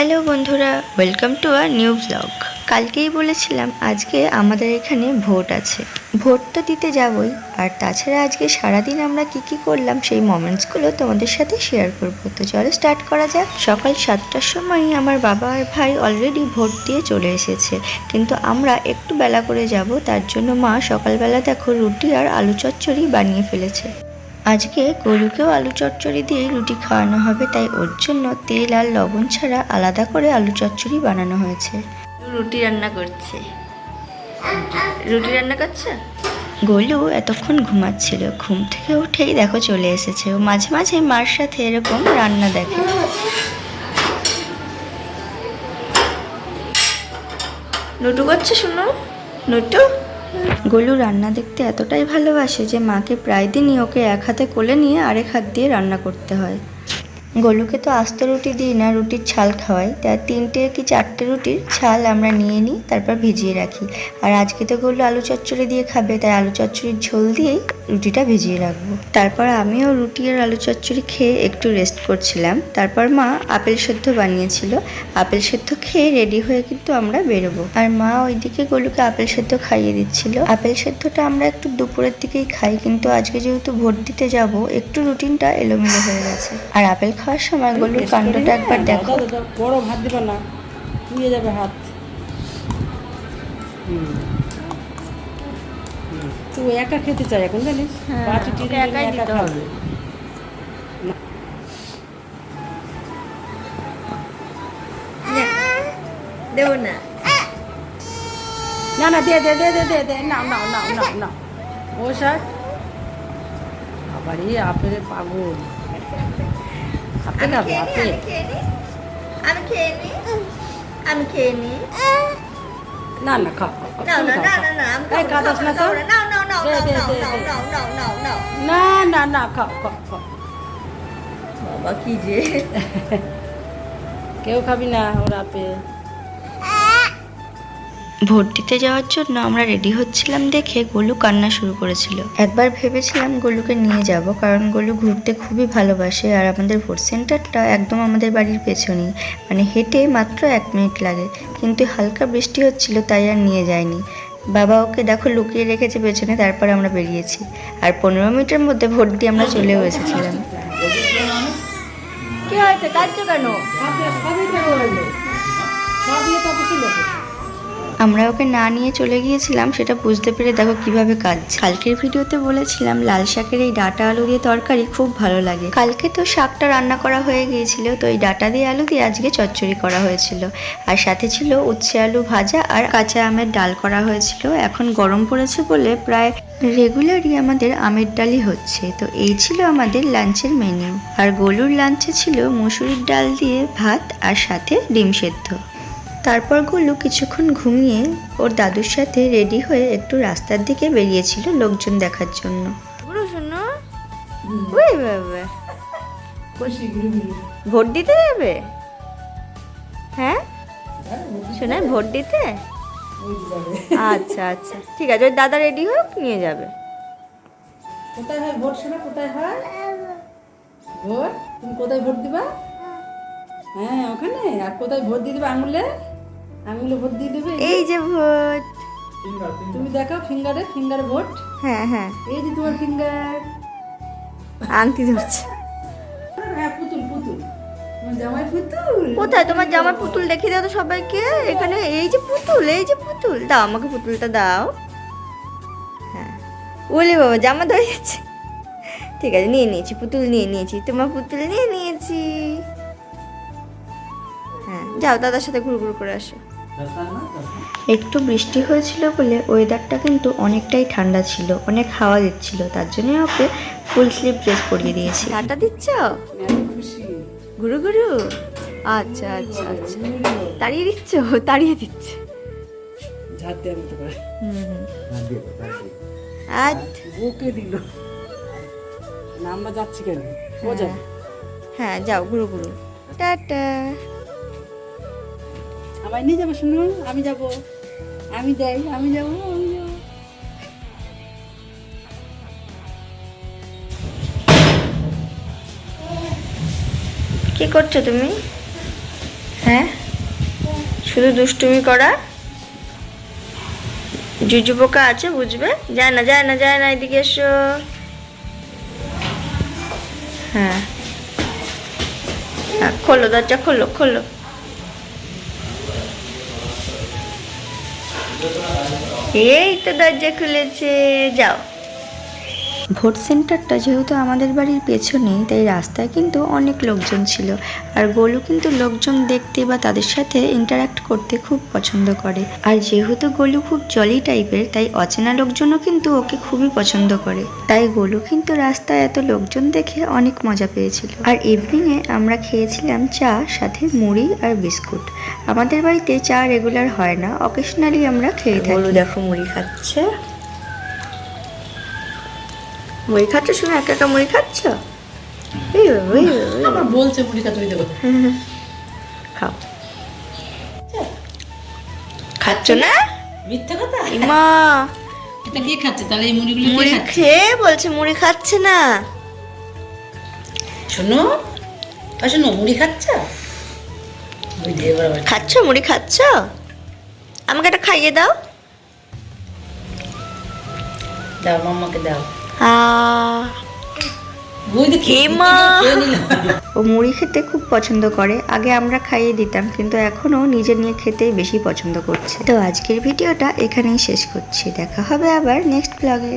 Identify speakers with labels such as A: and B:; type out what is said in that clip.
A: Hello বন্ধুরা, welcome to a new blog. কালকেই বলেছিলাম আজকে আমাদের এখানে ভোট আছে, ভোটটা দিতে যাবই। আর তাছাড়া আজকে সারাদিন আমরা কি করলাম সেই মোমেন্টসগুলো তোমাদের সাথে শেয়ার করবো। তো চলো স্টার্ট করা যাক। সকাল 7টার সময়ই আমার বাবা আর ভাই অলরেডি ভোট দিয়ে চলে এসেছে, কিন্তু আমরা একটু বেলা করে যাব, তার জন্য মা সকালবেলা দেখো রুটি আর আলু চচ্চড়ি বানিয়ে ফেলেছে। আজকে গরুকেও আলু চচ্চড়ি দিয়ে রুটি খাওয়ানো হবে, তাই ওর জন্য তেল আর লবণ ছাড়া আলাদা করে আলু চচ্চড়ি বানানো হয়েছে। রুটি রান্না করছে, রুটি রান্না করছে। গোলু এতক্ষণ ঘুমাচ্ছিল, ঘুম থেকে উঠেই দেখো চলে এসেছে। ও মাঝে মাঝে মার সাথে এরকম রান্না দেখে। নুটু করছে, শুনো নুটু। গোলু রান্না দেখতে এতটাই ভালোবাসে যে মাকে প্রায় দিনই ওকে এক হাতে কোলে নিয়ে আরেক হাত দিয়ে রান্না করতে হয়। গোলুকে তো আস্ত রুটি দিই না, রুটির ছাল খাওয়াই, তাই 3টে কি 4টে রুটির ছাল আমরা নিয়ে নিই, তারপর ভিজিয়ে রাখি। আর আজকে তো গোলু আলু চচ্চড়ি দিয়ে খাবে, তাই আলু চচ্চড়ির ঝোল দিয়েই রুটিটা ভিজিয়ে রাখবো। তারপর আমিও রুটি আর আলু চচ্চড়ি খেয়ে একটু রেস্ট করছিলাম। তারপর মা আপেল সেদ্ধ বানিয়েছিল, আপেল সেদ্ধ খেয়ে রেডি হয়ে কিন্তু আমরা বেরোবো। আর মা ওইদিকে গোলুকে আপেল সেদ্ধ খাইয়ে দিচ্ছিল। আপেল সেদ্ধটা আমরা একটু দুপুরের দিকেই খাই, কিন্তু আজকে যেহেতু ভোট দিতে যাব একটু রুটিনটা এলোমেলো হয়ে গেছে। আর আপেল খাওয়ার সময় গোলুর কাণ্ডটা একবার দেখো।
B: বড় ভাত দিবা না, পুড়িয়ে যাবে হাত। তো একা খেতে চাই এখন, জানিস? একাই দিতে হবে।
A: দেবো না,
B: না না, দে দে দে দে দে দে, না না না না না। ও স্যার আবার এই আপেল পাগল। আপেল খাবে, আপেল।
A: আমি খেয়ে নি, আমি খেয়ে নি।
B: না না, খাও
A: না না না না না, আমি খাবো
B: কাদাস না তো।
A: না না না
B: দে দে দে দে, না না না, খাও খাও খাও।
A: বাবা কি যে
B: কেউ খাবি না ওর আপেল।
A: ভোট দিতে যাওয়ার জন্য আমরা রেডি হচ্ছিলাম দেখে গোলু কান্না শুরু করেছিল। একবার ভেবেছিলাম গোলুকে নিয়ে যাব, কারণ গোলু ঘুরতে খুবই ভালোবাসে। আর আমাদের ভোট সেন্টারটা একদম আমাদের বাড়ির পেছনেই, মানে হেঁটে মাত্র 1 মিনিট লাগে। কিন্তু হালকা বৃষ্টি হচ্ছিল, তাই আর নিয়ে যায়নি। বাবা ওকে দেখো লুকিয়ে রেখেছে পেছনে, তারপর আমরা বেরিয়েছি। আর 15 মিনিটের মধ্যে ভোট দিয়ে আমরা চলেও এসেছিলাম। কি হয়েছে, কাঁদছো কেন? আমরা ওকে না নিয়ে চলে গিয়েছিলাম, সেটা বুঝতে পেরে দেখো কিভাবে কাঁদছে। কালকের ভিডিওতে বলেছিলাম লাল শাকের এই ডাঁটা আলু দিয়ে তরকারি খুব ভালো লাগে। কালকে তো শাকটা রান্না করা হয়ে গিয়েছিল, তো এই ডাঁটা দিয়ে আলু দিয়ে আজকে চচ্চড়ি করা হয়েছিল। আর সাথে ছিল উচ্ছে আলু ভাজা আর কাঁচা আমের ডাল করা হয়েছিল। এখন গরম পড়েছে বলে প্রায় রেগুলারই আমাদের আমের ডালই হচ্ছে। তো এই ছিল আমাদের লাঞ্চের মেনু। আর গোলুর লাঞ্চে ছিল মুসুরির ডাল দিয়ে ভাত আর সাথে ডিম সেদ্ধ। তারপর গোলু কিছুক্ষণ ঘুমিয়ে ওর দাদুর সাথে রেডি হয়ে একটু রাস্তার দিকে বেরিয়েছিল লোকজন দেখার জন্য। ভোট দিতে যাবে? হ্যাঁ শোনা, ভোট দিতে? আচ্ছা আচ্ছা, ঠিক আছে, ওই দাদা রেডি হোক, নিয়ে যাবে।
B: কোথায় হয় ভোট শোনা, কোথায় হয় ভোট? তুমি কোথায় ভোট দিবা? হ্যাঁ ওখানে। আর কোথায় ভোট দিয়ে দেবে? আঙুলে, আঙুলে ভোট দিয়ে দেবে।
A: এই যে ভোট,
B: তুমি দেখাও ফিঙ্গারে ভোট।
A: হ্যাঁ হ্যাঁ,
B: এই যে তোমার ফিঙ্গার।
A: আংটি ধরছে।
B: হ্যাঁ পুতুল পুতুল, তোমার জামাই পুতুল।
A: কোথায় তোমার জামার পুতুল? দেখিয়ে দাও তো সবাইকে। এখানে এই যে পুতুল, এই যে পুতুল, দাও আমাকে পুতুলটা দাও। হ্যাঁ, ওলে বাবা জামা ধরে যাচ্ছে। ঠিক আছে, নিয়ে নিয়েছি, পুতুল নিয়ে নিয়েছি, তোমার পুতুল নিয়ে নিয়েছি। হ্যাঁ যাও, দাদার সাথে ঘুরঘুর করে আসো। একটু বৃষ্টি হয়েছিল বলে ওয়েদারটা কিন্তু অনেকটাই ঠান্ডা ছিল, অনেক হাওয়া দিচ্ছিল, তার জন্য ওকে ফুল স্লিভ ড্রেস পরিয়ে দিয়েছি। টাটা দিচ্ছ? ঘুরু ঘুরু, আচ্ছা আচ্ছা আচ্ছা, তাড়িয়ে দিচ্ছ? তাড়িয়ে দিচ্ছে। আজ
B: ওকে দিল নাম্বার যাচ্ছে কেন? ও যাবে।
A: হ্যাঁ যাও, ঘুরু ঘুরু, টাটা।
B: আমায় নিয়ে যাবো শুনো? আমি যাবো, আমি যাই, আমি যাবো, আমি যাবো।
A: কি করছো তুমি? হ্যাঁ, শুধু দুষ্টুমি করা। জুজু পোকা আছে, বুঝবে। যায় না যায় না যায় না, এদিকে এসো। হ্যাঁ, খোলো দরজা, খোলো খোলো। এই তো দরজা খুলেছে, যাও। ভোট সেন্টারটা যেহেতু আমাদের বাড়ির পেছনেই, তাই রাস্তায় কিন্তু অনেক লোকজন ছিল। আর গোলু কিন্তু লোকজন দেখতে বা তাদের সাথে ইন্টারাক্ট করতে খুব পছন্দ করে। আর যেহেতু গোলু খুব জলি টাইপের, তাই অচেনা লোকজনও কিন্তু ওকে খুবই পছন্দ করে। তাই গোলু কিন্তু রাস্তায় এত লোকজন দেখে অনেক মজা পেয়েছিল। আর ইভিনিংয়ে আমরা খেয়েছিলাম চা, সাথে মুড়ি আর বিস্কুট। আমাদের বাড়িতে চা রেগুলার হয় না, অকেশনালি আমরা খেয়ে থাকি। গোলু দেখো মুড়ি খাচ্ছে। মুড়ি খাচ্ছ? শুনে একা একা মুড়ি খাচ্ছ?
B: আবার বলছে মুড়ি খাচ্ছ, ওই দেখো।
A: খাও। খাচ্ছ না?
B: মিথ্যা কথা।
A: মা,
B: এটা কে খাচ্ছে তাহলে? এই মুড়িগুলো কে
A: মুড়ি
B: খাচ্ছে?
A: খেয়ে বলছে মুড়ি খাচ্ছে না।
B: শোনো, শোনো, মুড়ি খাচ্ছ? ওই দে এবার।
A: খাচ্ছ? মুড়ি খাচ্ছ? আমাকে একটা খাইয়ে দাও।
B: দাও, মাম্মাকে দাও।
A: ওই দেখে মা, ও মুড়ি খেতে খুব পছন্দ করে। আগে আমরা খাইয়ে দিতাম, কিন্তু এখনও নিজে নিয়ে খেতেই বেশি পছন্দ করছে। তো আজকের ভিডিওটা এখানেই শেষ করছি। দেখা হবে আবার নেক্সট ব্লগে।